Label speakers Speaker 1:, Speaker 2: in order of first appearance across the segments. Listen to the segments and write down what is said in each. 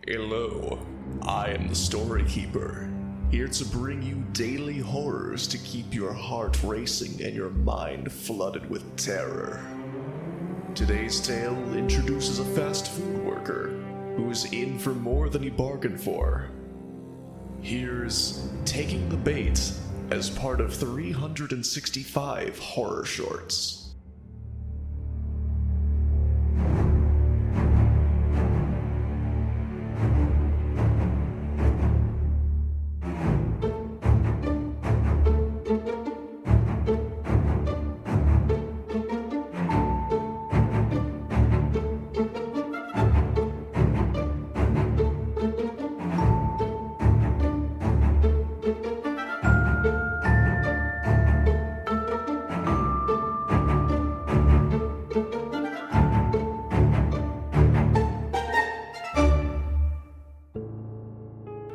Speaker 1: Hello, I am the Story Keeper, here to bring you daily horrors to keep your heart racing and your mind flooded with terror. Today's tale introduces a fast food worker who is in for more than he bargained for. Here's Taking the Bait as part of 365 horror shorts.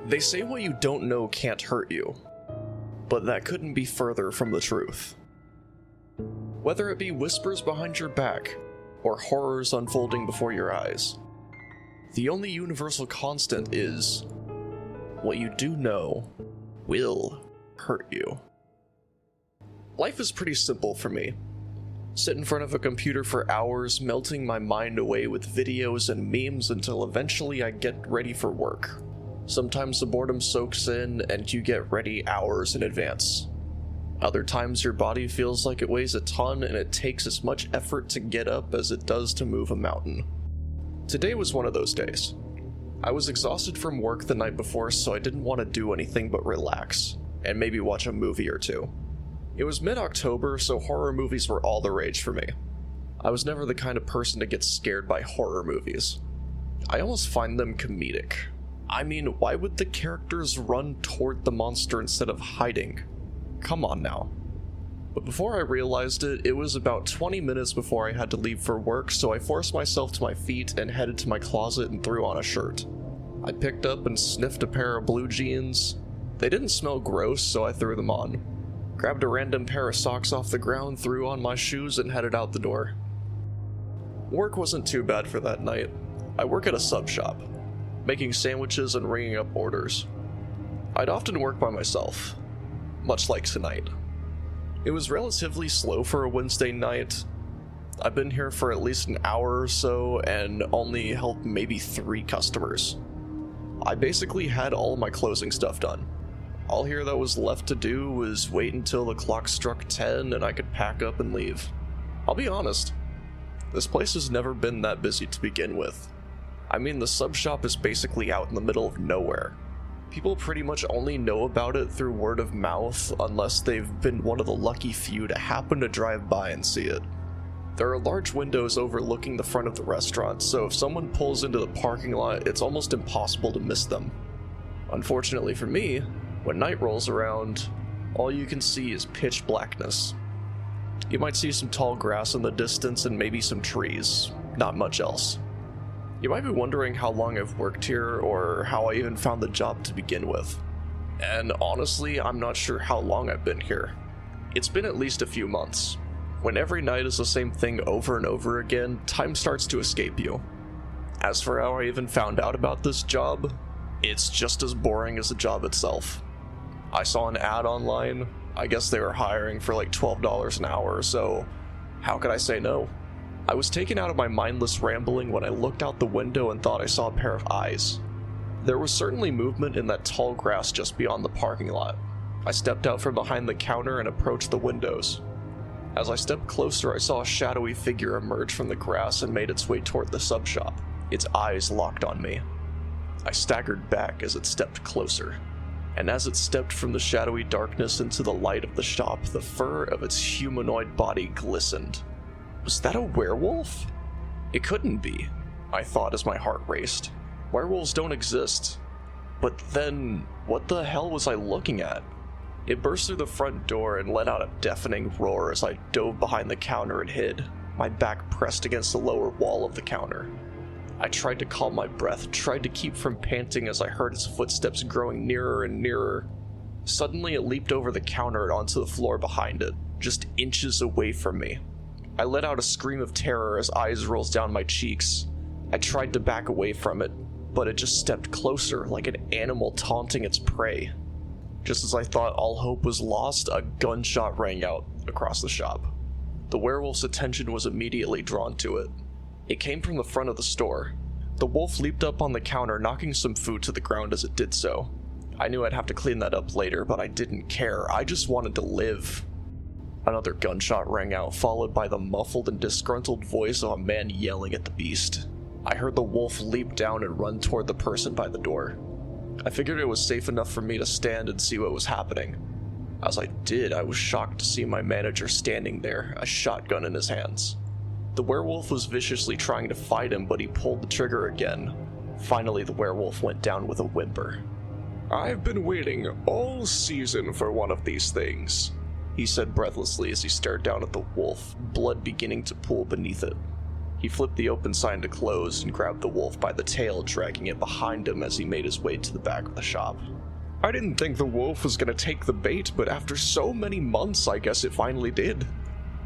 Speaker 1: They say what you don't know can't hurt you, but that couldn't be further from the truth. Whether it be whispers behind your back, or horrors unfolding before your eyes, the only universal constant is, what you do know will hurt you. Life is pretty simple for me. Sit in front of a computer for hours, melting my mind away with videos and memes until eventually I get ready for work. Sometimes the boredom soaks in and you get ready hours in advance. Other times your body feels like it weighs a ton and it takes as much effort to get up as it does to move a mountain. Today was one of those days. I was exhausted from work the night before, so I didn't want to do anything but relax, and maybe watch a movie or two. It was mid-October, so horror movies were all the rage for me. I was never the kind of person to get scared by horror movies. I almost find them comedic. I mean, why would the characters run toward the monster instead of hiding? Come on now. But before I realized it, it was about 20 minutes before I had to leave for work, so I forced myself to my feet and headed to my closet and threw on a shirt. I picked up and sniffed a pair of blue jeans. They didn't smell gross, so I threw them on. Grabbed a random pair of socks off the ground, threw on my shoes, and headed out the door. Work wasn't too bad for that night. I work at a sub shop, making sandwiches and ringing up orders. I'd often work by myself, much like tonight. It was relatively slow for a Wednesday night. I've been here for at least an hour or so and only helped maybe 3 customers. I basically had all of my closing stuff done. All here that was left to do was wait until the clock struck 10 and I could pack up and leave. I'll be honest, this place has never been that busy to begin with. I mean, the sub shop is basically out in the middle of nowhere. People pretty much only know about it through word of mouth unless they've been one of the lucky few to happen to drive by and see it. There are large windows overlooking the front of the restaurant, so if someone pulls into the parking lot, it's almost impossible to miss them. Unfortunately for me, when night rolls around, all you can see is pitch blackness. You might see some tall grass in the distance and maybe some trees, not much else. You might be wondering how long I've worked here or how I even found the job to begin with. And honestly, I'm not sure how long I've been here. It's been at least a few months. When every night is the same thing over and over again, time starts to escape you. As for how I even found out about this job, it's just as boring as the job itself. I saw an ad online. I guess they were hiring for like $12 an hour, so how could I say no? I was taken out of my mindless rambling when I looked out the window and thought I saw a pair of eyes. There was certainly movement in that tall grass just beyond the parking lot. I stepped out from behind the counter and approached the windows. As I stepped closer, I saw a shadowy figure emerge from the grass and made its way toward the sub shop. Its eyes locked on me. I staggered back as it stepped closer, and as it stepped from the shadowy darkness into the light of the shop, the fur of its humanoid body glistened. Was that a werewolf? It couldn't be, I thought as my heart raced. Werewolves don't exist. But then, what the hell was I looking at? It burst through the front door and let out a deafening roar as I dove behind the counter and hid, my back pressed against the lower wall of the counter. I tried to calm my breath, tried to keep from panting as I heard its footsteps growing nearer and nearer. Suddenly it leaped over the counter and onto the floor behind it, just inches away from me. I let out a scream of terror as eyes rolled down my cheeks. I tried to back away from it, but it just stepped closer like an animal taunting its prey. Just as I thought all hope was lost, a gunshot rang out across the shop. The werewolf's attention was immediately drawn to it. It came from the front of the store. The wolf leaped up on the counter, knocking some food to the ground as it did so. I knew I'd have to clean that up later, but I didn't care. I just wanted to live. Another gunshot rang out, followed by the muffled and disgruntled voice of a man yelling at the beast. I heard the wolf leap down and run toward the person by the door. I figured it was safe enough for me to stand and see what was happening. As I did, I was shocked to see my manager standing there, a shotgun in his hands. The werewolf was viciously trying to fight him, but he pulled the trigger again. Finally, the werewolf went down with a whimper.
Speaker 2: "I've been waiting all season for one of these things,"
Speaker 1: he said breathlessly as he stared down at the wolf, blood beginning to pool beneath it. He flipped the open sign to close and grabbed the wolf by the tail, dragging it behind him as he made his way to the back of the shop.
Speaker 2: "I didn't think the wolf was gonna take the bait, but after so many months, I guess it finally did."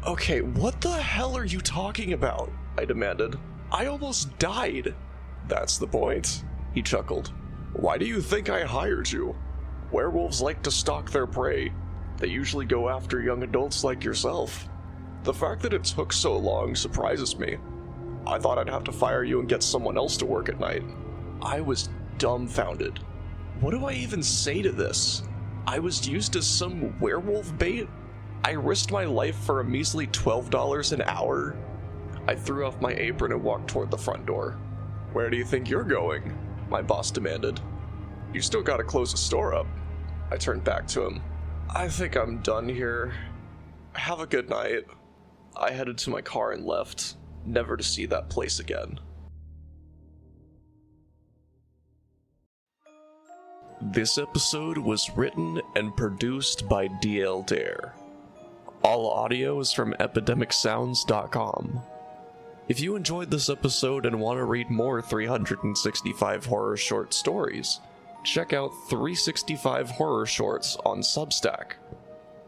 Speaker 1: "Okay, what the hell are you talking about?" I demanded. "I almost died."
Speaker 2: "That's the point,"
Speaker 1: he chuckled.
Speaker 2: "Why do you think I hired you? Werewolves like to stalk their prey. They usually go after young adults like yourself. The fact that it took so long surprises me. I thought I'd have to fire you and get someone else to work at night."
Speaker 1: I was dumbfounded. What do I even say to this? I was used as some werewolf bait? I risked my life for a measly $12 an hour? I threw off my apron and walked toward the front door.
Speaker 2: "Where do you think you're going?"
Speaker 1: my boss demanded.
Speaker 2: "You still gotta close the store up."
Speaker 1: I turned back to him. "I think I'm done here. Have a good night." I headed to my car and left, never to see that place again. This episode was written and produced by DL Dare. All audio is from epidemicsounds.com. If you enjoyed this episode and want to read more 365 horror short stories, check out 365 Horror Shorts on Substack,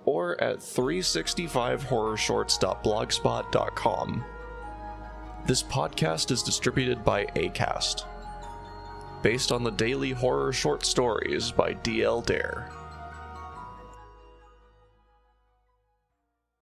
Speaker 1: or at 365horrorshorts.blogspot.com. This podcast is distributed by Acast, based on the daily horror short stories by DL Dare.